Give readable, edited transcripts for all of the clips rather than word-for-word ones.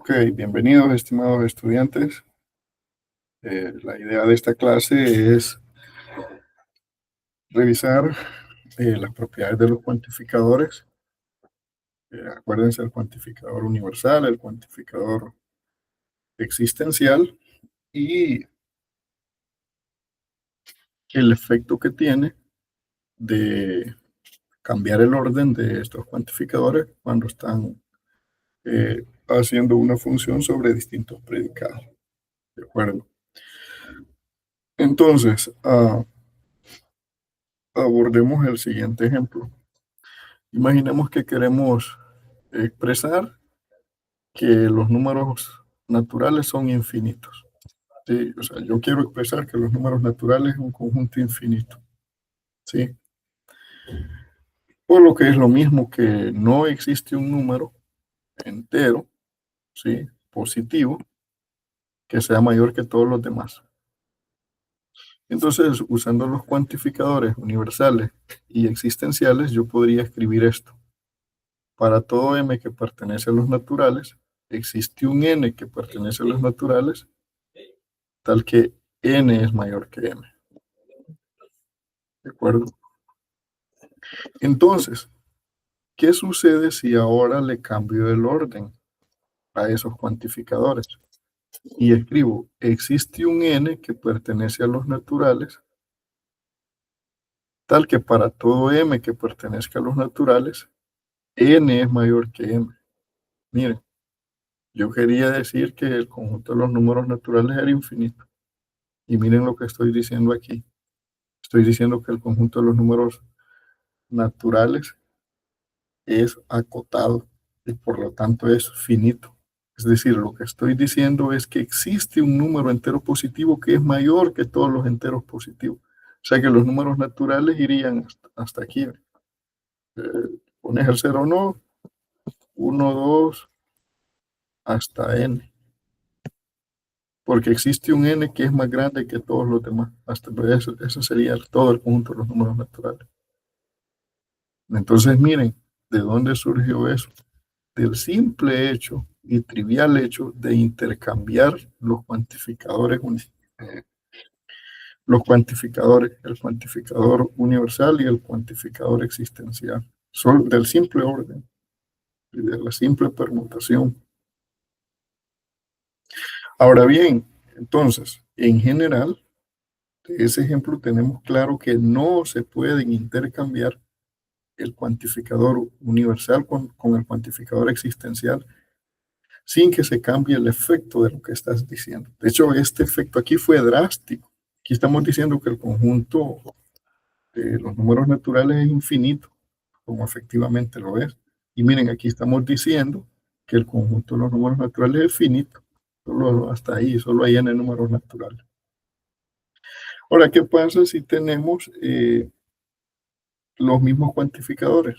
Ok, bienvenidos, estimados estudiantes. La idea de esta clase es revisar las propiedades de los cuantificadores. Acuérdense el cuantificador universal, el cuantificador existencial y el efecto que tiene de cambiar el orden de estos cuantificadores cuando están haciendo una función sobre distintos predicados. ¿De acuerdo? Entonces, abordemos el siguiente ejemplo. Imaginemos que queremos expresar que los números naturales son infinitos. ¿Sí? O sea, yo quiero expresar que los números naturales es un conjunto infinito. ¿Sí? Por lo que es lo mismo que no existe un número entero, ¿sí? Positivo, que sea mayor que todos los demás. Entonces, usando los cuantificadores universales y existenciales, yo podría escribir esto. Para todo m que pertenece a los naturales, existe un n que pertenece a los naturales, tal que n es mayor que m. ¿De acuerdo? Entonces, ¿qué sucede si ahora le cambio el orden a esos cuantificadores? Y escribo, existe un n que pertenece a los naturales, tal que para todo m que pertenezca a los naturales, n es mayor que m. Miren, yo quería decir que el conjunto de los números naturales era infinito. Y miren lo que estoy diciendo aquí. Estoy diciendo que el conjunto de los números naturales es acotado y por lo tanto es finito. Es decir, lo que estoy diciendo es que existe un número entero positivo que es mayor que todos los enteros positivos. O sea que los números naturales irían hasta aquí. Pones el 0 no, 1, 2, hasta n. Porque existe un n que es más grande que todos los demás. Hasta eso sería todo el conjunto de los números naturales. Entonces, miren, ¿de dónde surgió eso? Del simple hecho y trivial hecho de intercambiar los cuantificadores, el cuantificador universal y el cuantificador existencial. Son del simple orden y de la simple permutación. Ahora bien, entonces, en general, de ese ejemplo tenemos claro que no se pueden intercambiar el cuantificador universal con el cuantificador existencial sin que se cambie el efecto de lo que estás diciendo. De hecho, este efecto aquí fue drástico. Aquí estamos diciendo que el conjunto de los números naturales es infinito, como efectivamente lo es. Y miren, aquí estamos diciendo que el conjunto de los números naturales es finito. Solo hasta ahí, solo hay n números naturales. Ahora, ¿qué pasa si tenemos los mismos cuantificadores?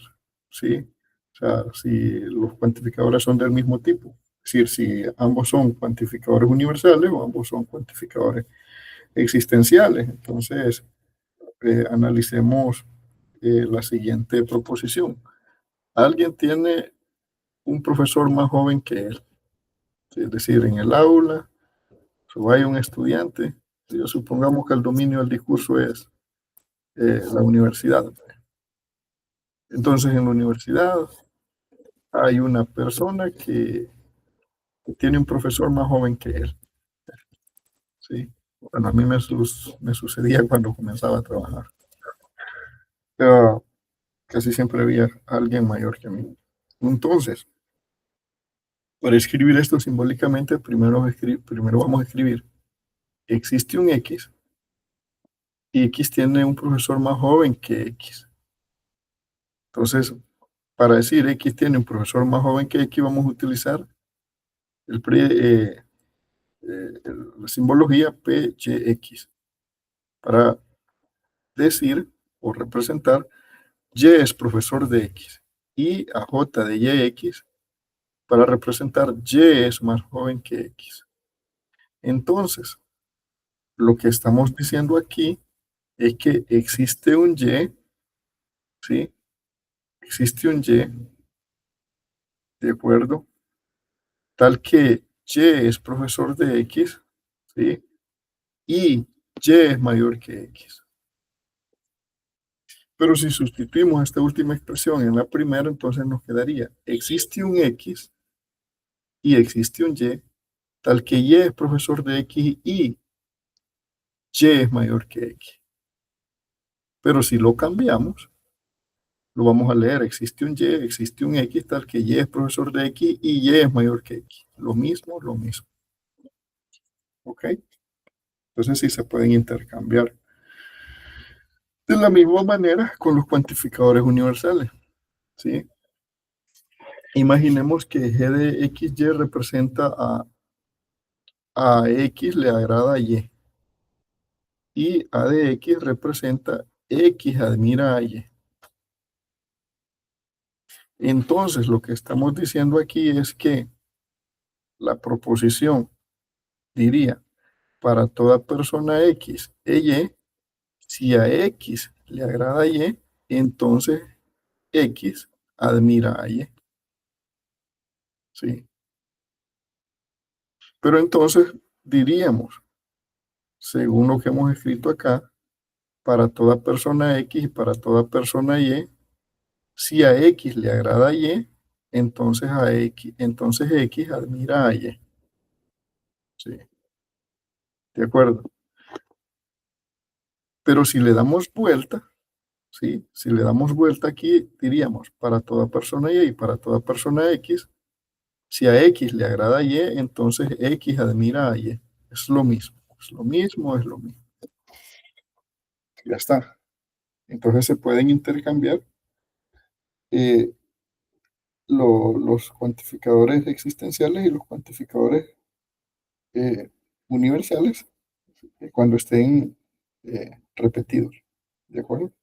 ¿Sí? O sea, si los cuantificadores son del mismo tipo. Es decir, si ambos son cuantificadores universales o ambos son cuantificadores existenciales. Entonces, analicemos la siguiente proposición. Alguien tiene un profesor más joven que él. Es decir, en el aula, o hay un estudiante, supongamos que el dominio del discurso es la universidad. Entonces, en la universidad hay una persona que tiene un profesor más joven que él. ¿Sí? Bueno, a mí me sucedía cuando comenzaba a trabajar. Pero casi siempre había alguien mayor que mí. Entonces, para escribir esto simbólicamente, primero vamos a escribir, existe un X y X tiene un profesor más joven que X. Entonces, para decir X tiene un profesor más joven que X, vamos a utilizar el la simbología PYX para decir o representar Y es profesor de X y a J de YX para representar Y es más joven que X. Entonces, lo que estamos diciendo aquí es que existe un Y, ¿sí? Existe un Y, ¿de acuerdo? tal que Y es profesor de X, ¿sí? Y Y es mayor que X. Pero si sustituimos esta última expresión en la primera, entonces nos quedaría, existe un X y existe un Y, tal que Y es profesor de X y Y es mayor que X. Pero si lo cambiamos, lo vamos a leer, existe un Y, existe un X, tal que Y es profesor de X y Y es mayor que X. Lo mismo, lo mismo. ¿Ok? Entonces sí se pueden intercambiar. De la misma manera con los cuantificadores universales. ¿Sí? Imaginemos que G de XY representa a X le agrada Y. Y A de X representa X admira a Y. Entonces, lo que estamos diciendo aquí es que la proposición diría, para toda persona X e Y, si a X le agrada Y, entonces X admira a Y. ¿Sí? Pero entonces diríamos, según lo que hemos escrito acá, para toda persona X y para toda persona Y, si a X le agrada Y, entonces X admira a Y. ¿Sí? ¿De acuerdo? Pero si le damos vuelta, ¿sí? Si le damos vuelta aquí, diríamos para toda persona Y y para toda persona X, si a X le agrada Y, entonces X admira a Y. Es lo mismo, es lo mismo, es lo mismo. Ya está. Entonces se pueden intercambiar eh, los cuantificadores existenciales y los cuantificadores eh, universales cuando estén repetidos. ¿De acuerdo?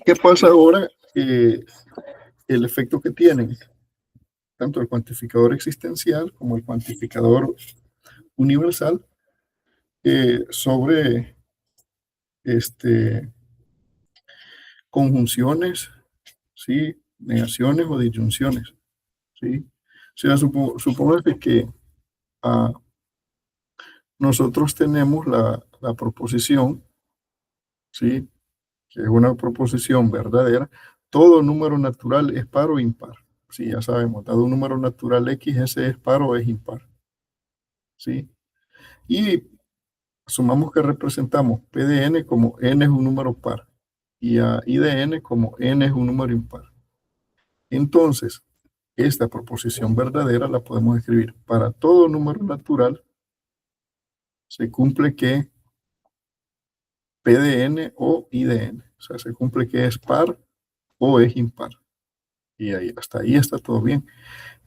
¿Qué pasa ahora? El efecto que tienen tanto el cuantificador existencial como el cuantificador universal sobre conjunciones, ¿sí? Negaciones o disyunciones. ¿Sí? O sea, supóngase que ah, nosotros tenemos la proposición, ¿sí? Que es una proposición verdadera, todo número natural es par o impar. Sí, ya sabemos, dado un número natural X, ese es par o es impar. ¿Sí? Y asumamos que representamos P de n como n es un número par y a I de n como n es un número impar. Entonces, esta proposición verdadera la podemos escribir para todo número natural, se cumple que P de n o I de n. O sea, se cumple que es par o es impar. Y ahí, hasta ahí está todo bien.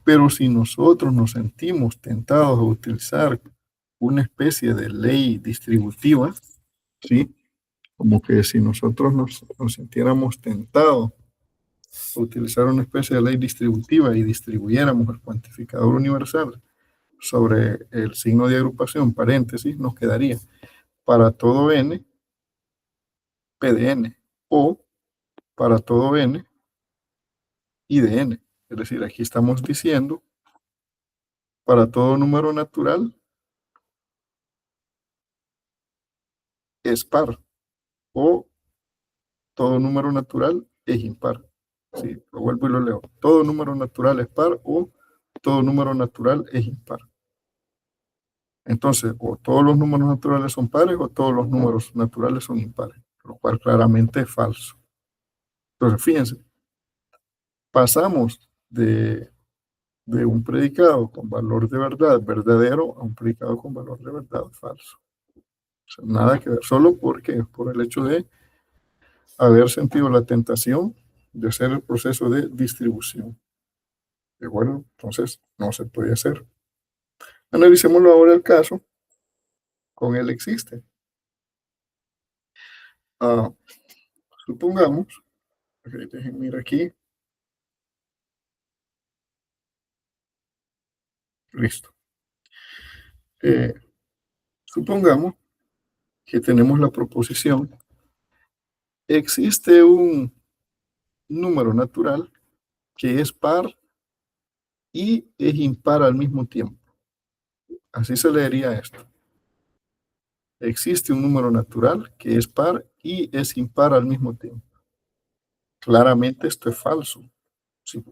Pero si nosotros nos sentimos tentados a utilizar una especie de ley distributiva, ¿sí? Como que si nosotros nos sintiéramos tentados a utilizar una especie de ley distributiva y distribuyéramos el cuantificador universal sobre el signo de agrupación, paréntesis, nos quedaría para todo n, P de n, o para todo n, I de n. Es decir, aquí estamos diciendo para todo número natural es par, o todo número natural es impar. Sí, lo vuelvo y lo leo. Todo número natural es par o todo número natural es impar. Entonces, o todos los números naturales son pares o todos los números naturales son impares, lo cual claramente es falso. Entonces, fíjense, pasamos de un predicado con valor de verdad verdadero a un predicado con valor de verdad falso. O sea, nada que ver, solo porque por el hecho de haber sentido la tentación de hacer el proceso de distribución. ¿De acuerdo? Entonces, no se puede hacer. Analicémoslo ahora el caso con el existe. Ah, supongamos, okay, déjenme ir aquí, listo. Eh, supongamos que tenemos la proposición, existe un número natural que es par y es impar al mismo tiempo. Así se leería esto. Existe un número natural que es par y es impar al mismo tiempo. Claramente esto es falso. Sí,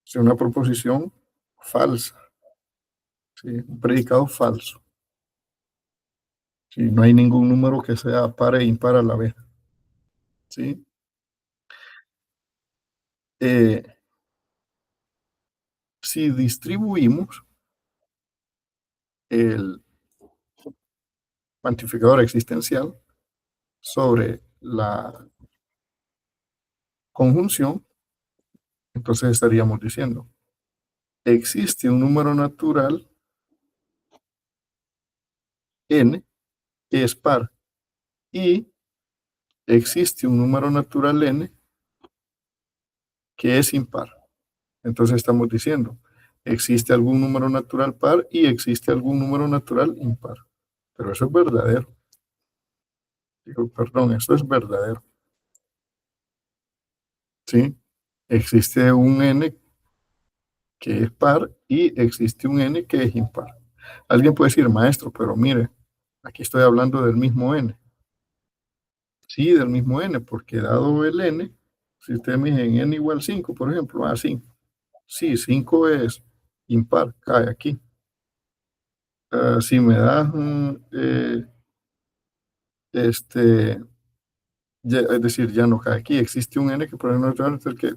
es una proposición falsa, ¿sí? Un predicado falso. ¿Sí? No hay ningún número que sea par e impar a la vez. ¿Sí? Eh, si distribuimos el cuantificador existencial sobre la conjunción, entonces estaríamos diciendo, existe un número natural n que es par y existe un número natural n que es impar. Entonces estamos diciendo, existe algún número natural par y existe algún número natural impar. Pero eso es verdadero. Digo, perdón, eso es verdadero. ¿Sí? Existe un n que es par y existe un n que es impar. Alguien puede decir, maestro, pero mire, aquí estoy hablando del mismo n. Sí, del mismo n, porque dado el n, si ustedes me dicen n igual 5, por ejemplo, 5. Sí, 5 es impar, cae aquí. Si me das este, es decir, ya no cae aquí. Existe un n que por ejemplo natural, es el que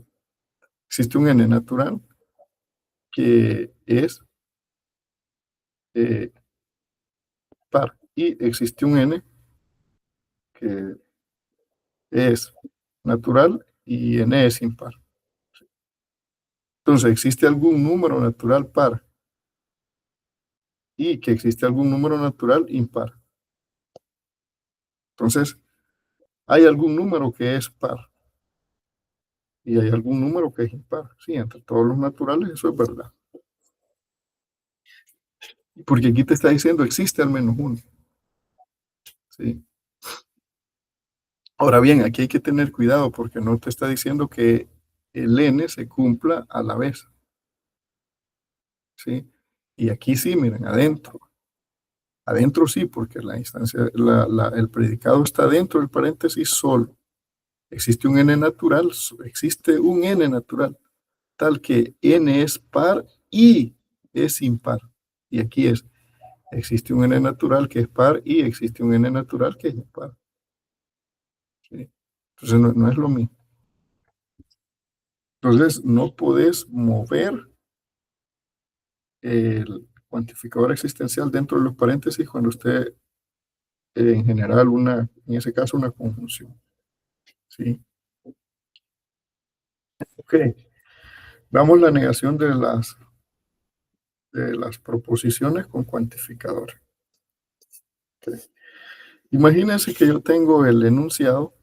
existe un n natural que es eh, par y existe un n que es natural y n es impar. Entonces, existe algún número natural par y que existe algún número natural impar. Entonces, hay algún número que es par y hay algún número que es impar. Sí, entre todos los naturales eso es verdad. Porque aquí te está diciendo existe al menos uno. ¿Sí? Ahora bien, aquí hay que tener cuidado porque no te está diciendo que el n se cumpla a la vez. ¿Sí? Y aquí sí, miren, adentro. Adentro sí, porque la instancia, el predicado está dentro del paréntesis solo. Existe un n natural, existe un n natural, tal que n es par y es impar. Y aquí existe un n natural que es par y existe un n natural que es impar. ¿Sí? Entonces no es lo mismo. Entonces no podés mover el cuantificador existencial dentro de los paréntesis cuando usted en general en ese caso una conjunción. ¿Sí? Ok. Damos la negación de las proposiciones con cuantificador. Okay. Imagínense que yo tengo el enunciado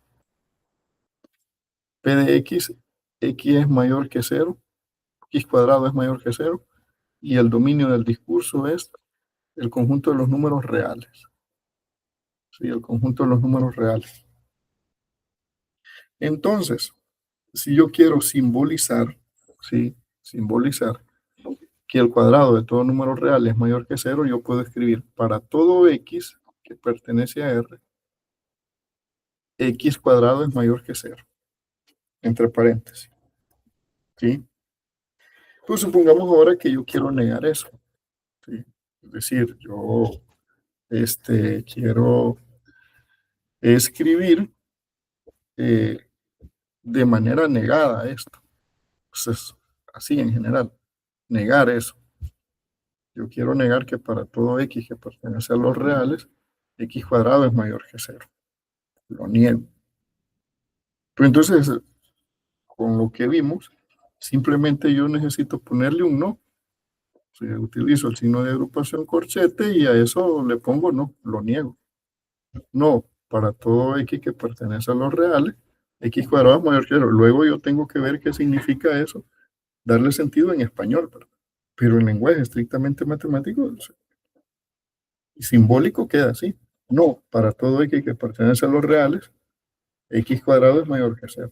P de X, X es mayor que cero, X cuadrado es mayor que cero, y el dominio del discurso es el conjunto de los números reales. Sí, el conjunto de los números reales. Entonces, si yo quiero simbolizar, ¿sí? Simbolizar que el cuadrado de todo número real es mayor que cero, yo puedo escribir para todo X que pertenece a R, X cuadrado es mayor que cero, entre paréntesis. ¿Sí? Pues supongamos ahora que yo quiero negar eso. ¿Sí? Es decir, yo quiero escribir eh, de manera negada esto. Entonces, así en general, negar eso. Yo quiero negar que para todo X que pertenece a los reales, X cuadrado es mayor que cero. Lo niego. Pero entonces, con lo que vimos, simplemente yo necesito ponerle un no. O sea, utilizo el signo de agrupación corchete y a eso le pongo no, lo niego. No, para todo X que pertenece a los reales, X cuadrado es mayor que cero. Luego yo tengo que ver qué significa eso, darle sentido en español, pero en lenguaje estrictamente matemático y simbólico queda así. No, para todo X que pertenece a los reales, X cuadrado es mayor que cero.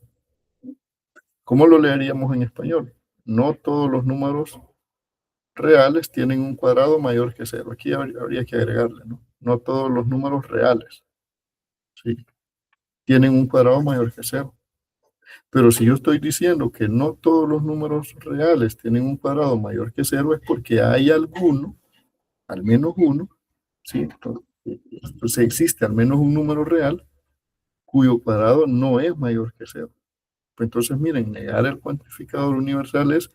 ¿Cómo lo leeríamos en español? no todos los números reales tienen un cuadrado mayor que cero. Aquí habría que agregarle, ¿no? No todos los números reales, ¿sí? Tienen un cuadrado mayor que cero. Pero si yo estoy diciendo que no todos los números reales tienen un cuadrado mayor que cero, es porque hay alguno, al menos uno, ¿sí? Entonces existe al menos un número real cuyo cuadrado no es mayor que cero. Pues entonces, miren, negar el cuantificador universal es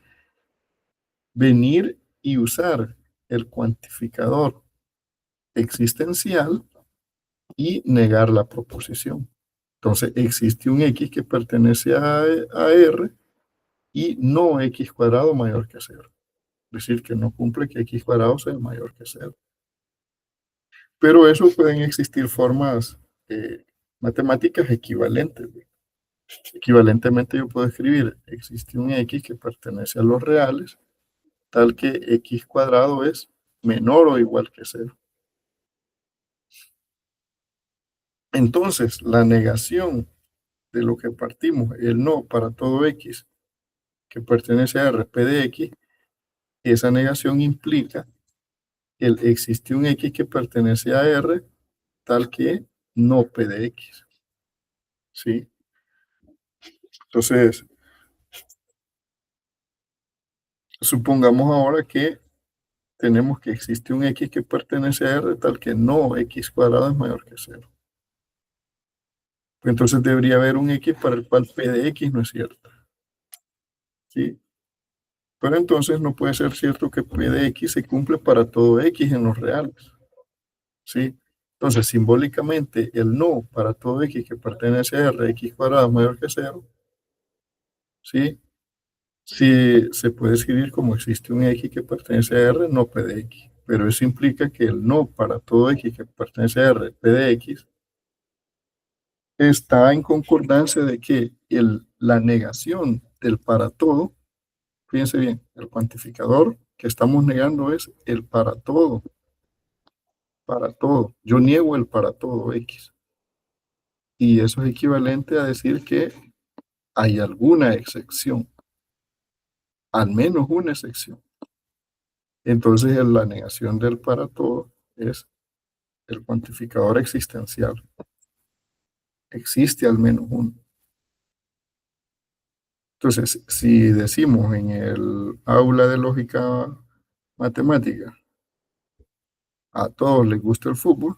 venir y usar el cuantificador existencial y negar la proposición. Entonces, existe un x que pertenece a R y no x cuadrado mayor que cero. Es decir, que no cumple que x cuadrado sea mayor que cero. Pero eso pueden existir formas matemáticas equivalentes. Equivalentemente yo puedo escribir, existe un x que pertenece a los reales, tal que x cuadrado es menor o igual que cero. Entonces, la negación de lo que partimos, el no para todo x que pertenece a R, P de x, esa negación implica el existe un x que pertenece a R, tal que no P de x. ¿Sí? Entonces, supongamos ahora que tenemos que existe un x que pertenece a R, tal que no x cuadrado es mayor que cero. Entonces debería haber un x para el cual P de x no es cierto. ¿Sí? Pero entonces no puede ser cierto que P de x se cumple para todo x en los reales. ¿Sí? Entonces, simbólicamente, el no para todo x que pertenece a R, x cuadrado es mayor que cero, ¿sí? Sí, se puede escribir como existe un x que pertenece a R, no P de x. Pero eso implica que el no para todo x que pertenece a R, P de x, está en concordancia de que la negación del para todo, fíjense bien, el cuantificador que estamos negando es el para todo, para todo. Yo niego el para todo x. Y eso es equivalente a decir que hay alguna excepción, al menos una excepción. Entonces, la negación del para todo es el cuantificador existencial. Existe al menos uno. Entonces, si decimos en el aula de lógica matemática, a todos les gusta el fútbol,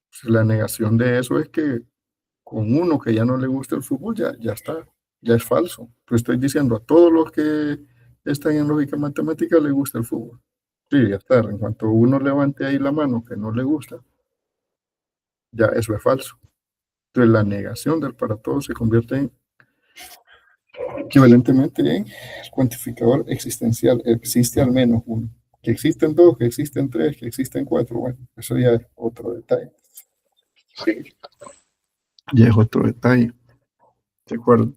pues la negación de eso es que con uno que ya no le gusta el fútbol, ya está, ya es falso. Pues estoy diciendo a todos los que están en lógica matemática les gusta el fútbol. Sí, ya está. En cuanto uno levante ahí la mano que no le gusta, ya eso es falso. Entonces la negación del para todos se convierte en equivalentemente en el cuantificador existencial. Existe al menos uno. Que existen dos, que existen tres, que existen cuatro. Bueno, eso ya es otro detalle. Sí. Ya es otro detalle. ¿De acuerdo?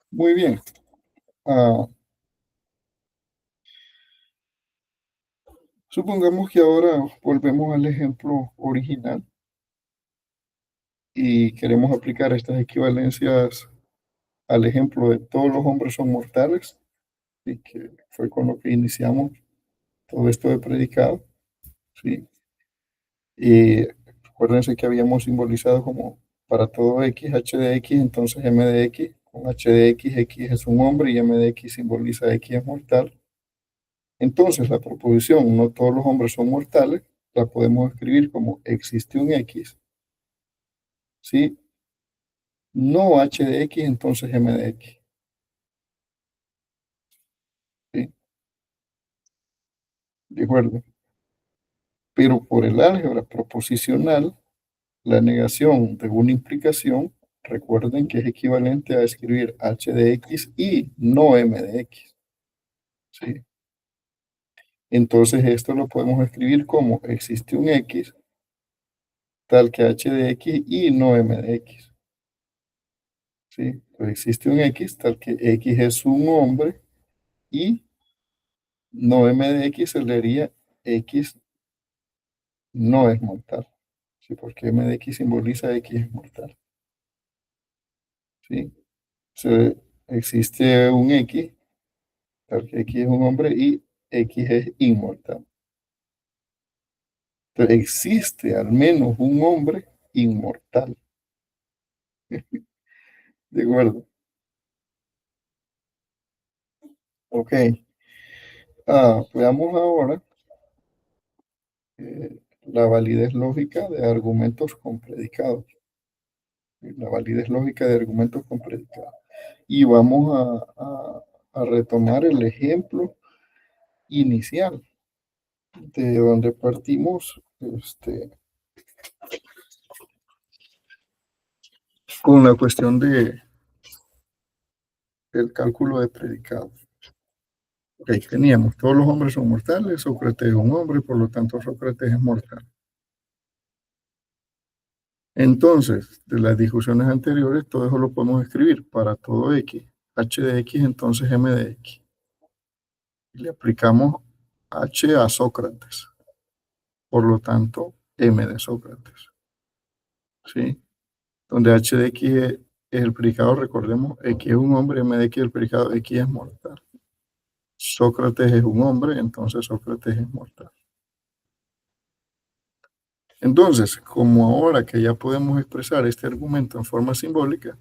Muy bien. Ah, supongamos que ahora volvemos al ejemplo original y queremos aplicar estas equivalencias al ejemplo de todos los hombres son mortales, y que fue con lo que iniciamos todo esto de predicado, ¿sí? Y recuérdense que habíamos simbolizado como para todo x, h de x, entonces m de x, con h de x, x es un hombre y m de x simboliza x es mortal. Entonces la proposición no todos los hombres son mortales, la podemos escribir como existe un x, ¿sí? No h de x, entonces m de x, ¿sí? De acuerdo. Pero por el álgebra proposicional, la negación de una implicación, recuerden que es equivalente a escribir h de x y no m de x, ¿sí? Entonces esto lo podemos escribir como existe un x tal que h de x y no m de x, ¿sí? Entonces existe un x tal que x es un hombre y no m de x se leería x no es mortal, ¿sí? Porque m de x simboliza x es mortal, ¿sí? existe un X, tal que X es un hombre y X es inmortal. Entonces, existe al menos un hombre inmortal. ¿De acuerdo? Ok. Veamos ahora la validez lógica de argumentos con predicados. La validez lógica de argumentos con predicados. Y vamos a retomar el ejemplo inicial de donde partimos con la cuestión del cálculo de predicados. Ok, teníamos, todos los hombres son mortales, Sócrates es un hombre, por lo tanto Sócrates es mortal. Entonces, de las discusiones anteriores, todo eso lo podemos escribir para todo X. H de X, entonces M de X. Y le aplicamos H a Sócrates. Por lo tanto, M de Sócrates. ¿Sí? Donde H de X es el predicado, recordemos, X es un hombre, M de X es el predicado, X es mortal. Sócrates es un hombre, entonces Sócrates es mortal. Entonces, como ahora que ya podemos expresar este argumento en forma simbólica,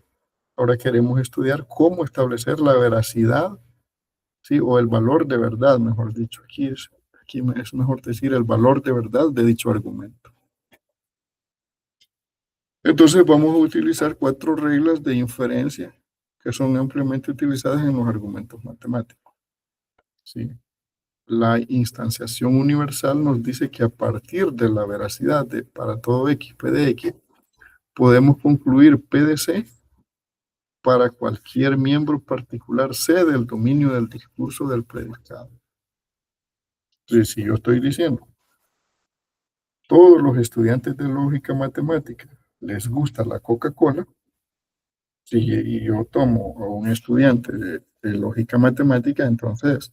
ahora queremos estudiar cómo establecer la veracidad, ¿sí? O el valor de verdad, mejor dicho. Aquí es mejor decir el valor de verdad de dicho argumento. Entonces vamos a utilizar 4 reglas de inferencia que son ampliamente utilizadas en los argumentos matemáticos. ¿Sí? La instanciación universal nos dice que a partir de la veracidad de para todo X, P de X, podemos concluir P de C para cualquier miembro particular C del dominio del discurso del predicado. Entonces, si yo estoy diciendo, todos los estudiantes de lógica matemática les gusta la Coca-Cola, y yo tomo a un estudiante de lógica matemática, entonces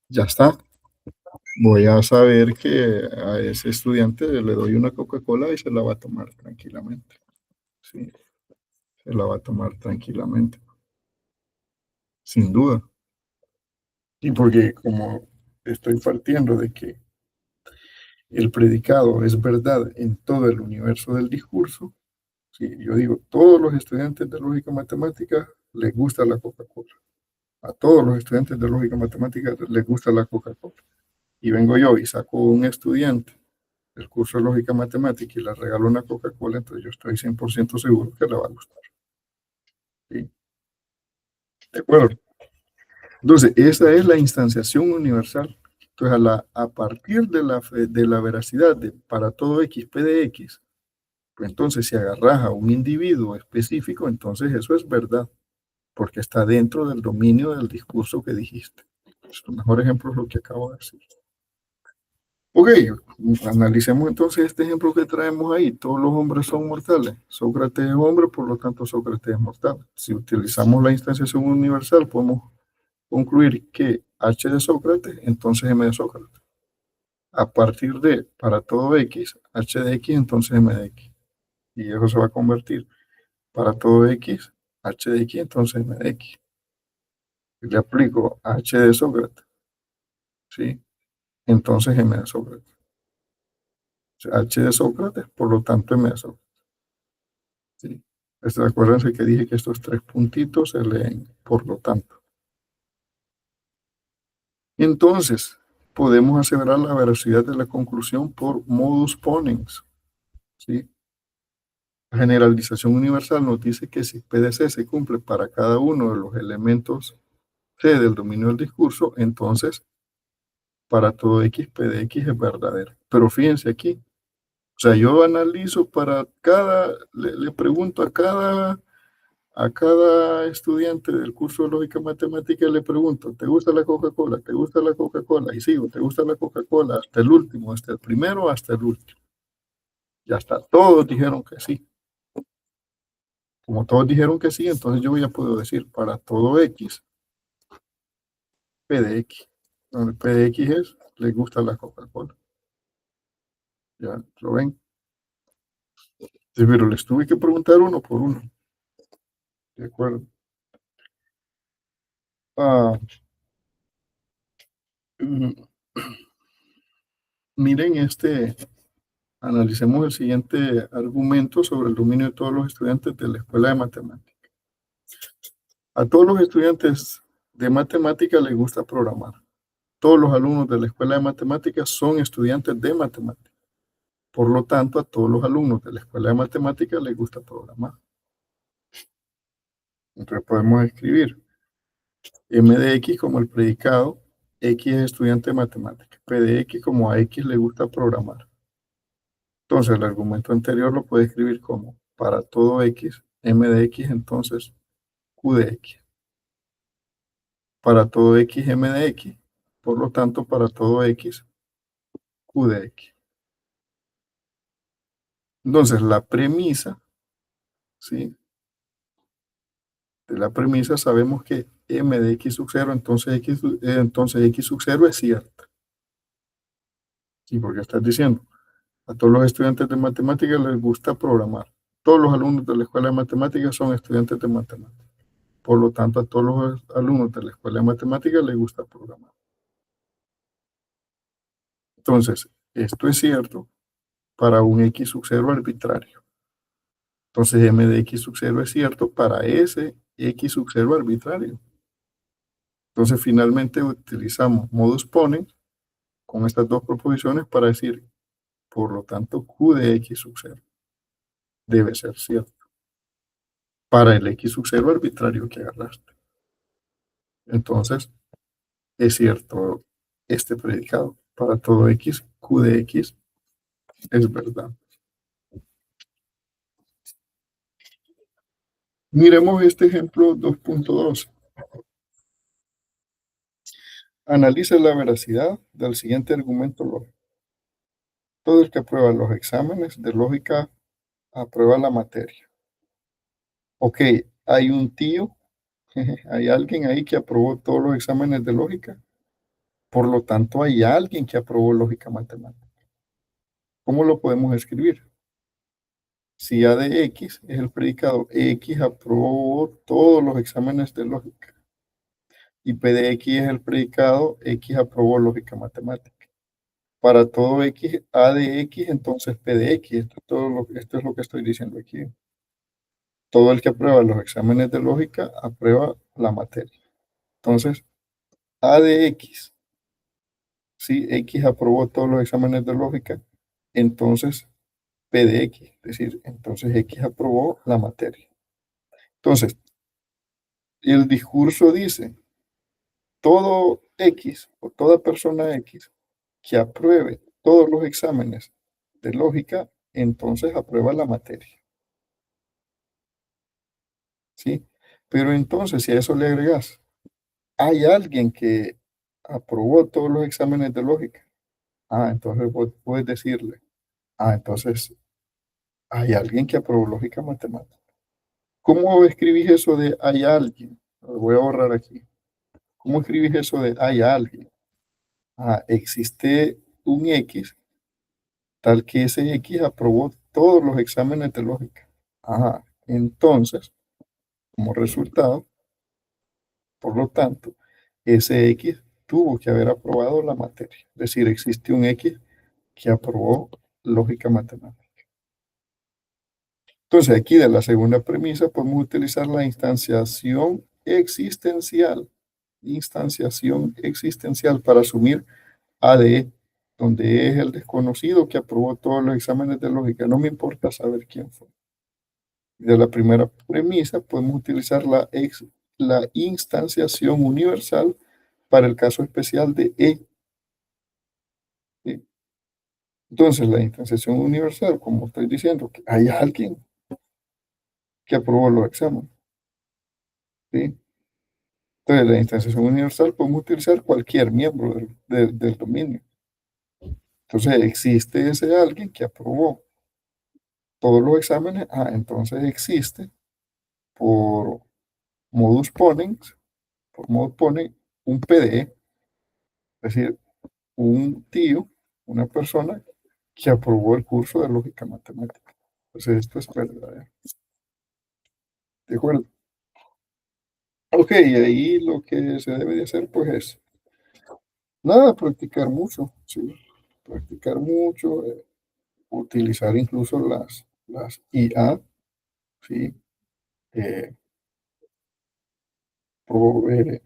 ya está. Voy a saber que a ese estudiante le doy una Coca-Cola y se la va a tomar tranquilamente. Sí, se la va a tomar tranquilamente, sin duda. Y porque como estoy partiendo de que el predicado es verdad en todo el universo del discurso, si yo digo, todos los estudiantes de lógica matemática les gusta la Coca-Cola. A todos los estudiantes de lógica matemática les gusta la Coca-Cola. Y vengo yo y saco un estudiante del curso de lógica matemática y le regalo una Coca-Cola, entonces yo estoy 100% seguro que le va a gustar. ¿Sí? ¿De acuerdo? Entonces, esa es la instanciación universal. Entonces, a partir de la veracidad para todo X, P de X, pues entonces si agarras a un individuo específico, entonces eso es verdad, porque está dentro del dominio del discurso que dijiste. El mejor ejemplo es lo que acabo de decir. Ok, analicemos entonces este ejemplo que traemos ahí. Todos los hombres son mortales. Sócrates es hombre, por lo tanto Sócrates es mortal. Si utilizamos la instanciación universal, podemos concluir que H de Sócrates, entonces M de Sócrates. A partir de, para todo X, H de X, entonces M de X. Y eso se va a convertir para todo X, H de X, entonces M de X. Y le aplico H de Sócrates, ¿sí? Entonces M de Sócrates. O sea, H de Sócrates, por lo tanto M de Sócrates. ¿Sí? Acuérdense que dije que estos 3 puntitos se leen, por lo tanto. Entonces, podemos aseverar la veracidad de la conclusión por modus ponens. ¿Sí? La generalización universal nos dice que si P de C se cumple para cada uno de los elementos C del dominio del discurso, entonces para todo X, P de X es verdadero. Pero fíjense aquí, o sea, yo analizo para cada, le pregunto a cada estudiante del curso de lógica matemática, le pregunto, ¿te gusta la Coca-Cola? ¿Te gusta la Coca-Cola? Y sigo, ¿te gusta la Coca-Cola? Hasta el último, hasta el primero, hasta el último. Ya está, todos dijeron que sí. Como todos dijeron que sí, entonces yo ya puedo decir para todo X, P de X. Donde P de X es, les gusta la Coca-Cola. Ya lo ven. Sí, pero les tuve que preguntar uno por uno. De acuerdo. Ah, mm, miren analicemos el siguiente argumento sobre el dominio de todos los estudiantes de la escuela de matemáticas. A todos los estudiantes de matemáticas les gusta programar. Todos los alumnos de la escuela de matemáticas son estudiantes de matemáticas. Por lo tanto, a todos los alumnos de la escuela de matemáticas les gusta programar. Entonces podemos escribir M de X como el predicado, X es estudiante de matemáticas, P de X como a X le gusta programar. Entonces el argumento anterior lo puede escribir como para todo X, M de X, entonces Q de X. Para todo X, M de X, por lo tanto para todo X, Q de X. Entonces la premisa, ¿sí? De la premisa sabemos que M de X sub 0, entonces X sub 0 es cierta. ¿Sí? Porque estás diciendo, a todos los estudiantes de matemáticas les gusta programar. Todos los alumnos de la escuela de matemáticas son estudiantes de matemáticas. Por lo tanto, a todos los alumnos de la escuela de matemáticas les gusta programar. Entonces, esto es cierto para un X sub 0 arbitrario. Entonces, M de X sub 0 es cierto para ese X sub 0 arbitrario. Entonces, finalmente utilizamos modus ponens con estas dos proposiciones para decir, por lo tanto, Q de X sub 0 debe ser cierto para el X sub 0 arbitrario que agarraste. Entonces, es cierto este predicado. Para todo X, Q de X es verdad. Miremos este ejemplo 2.2. Analiza la veracidad del siguiente argumento lógico. Todo el que aprueba los exámenes de lógica aprueba la materia. Ok, hay un tío, hay alguien ahí que aprobó todos los exámenes de lógica. Por lo tanto, hay alguien que aprobó lógica matemática. ¿Cómo lo podemos escribir? Si A de X es el predicado, X aprobó todos los exámenes de lógica. Y P de X es el predicado, X aprobó lógica matemática. Para todo X, A de X, entonces P de X. Esto es lo que estoy diciendo aquí. Todo el que aprueba los exámenes de lógica aprueba la materia. Entonces, A de X, si X aprobó todos los exámenes de lógica, entonces P de X, es decir, entonces X aprobó la materia. Entonces, el discurso dice, todo X o toda persona X que apruebe todos los exámenes de lógica, entonces aprueba la materia. ¿Sí? Pero entonces, si a eso le agregas, hay alguien que aprobó todos los exámenes de lógica. Entonces vos puedes decirle, entonces hay alguien que aprobó lógica matemática. ¿Cómo escribís eso de hay alguien? Lo voy a borrar aquí. ¿Cómo escribís eso de hay alguien? Existe un X tal que ese X aprobó todos los exámenes de lógica. Entonces, como resultado, por lo tanto, ese X tuvo que haber aprobado la materia. Es decir, existe un X que aprobó lógica matemática. Entonces, aquí de la segunda premisa podemos utilizar la instanciación existencial para asumir A de E, donde E es el desconocido que aprobó todos los exámenes de lógica. No me importa saber quién fue. De la primera premisa podemos utilizar la instanciación universal para el caso especial de E. ¿Sí? Entonces, la instanciación universal, como estoy diciendo, que hay alguien que aprobó los exámenes. ¿Sí? Entonces, la instanciación universal podemos utilizar cualquier miembro del dominio. Entonces, existe ese alguien que aprobó todos los exámenes. Entonces existe por modus ponens, un PDE, es decir, un tío, una persona que aprobó el curso de lógica matemática. Entonces, esto es verdadero. ¿De acuerdo? Ok, y ahí lo que se debe de hacer, pues es, nada, practicar mucho, sí, practicar mucho, utilizar incluso las IA, sí, eh, pro- eh,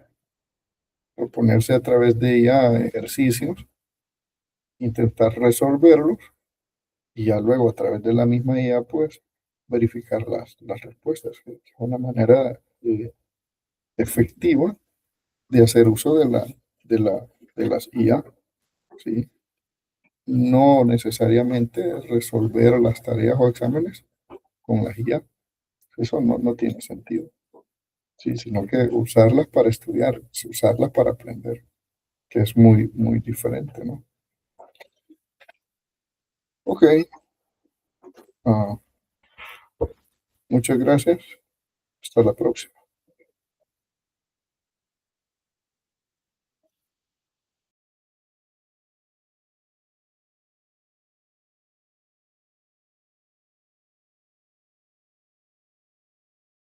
proponerse a través de IA ejercicios, intentar resolverlos y ya luego a través de la misma IA, pues, verificar las respuestas, que es una manera efectiva de hacer uso de la, de las IA, ¿sí? No necesariamente resolver las tareas o exámenes con las IA. Eso no tiene sentido, ¿sí? Sino que usarlas para estudiar, usarlas para aprender, que es muy diferente, ¿no? Ok, ah, muchas gracias. Hasta la próxima.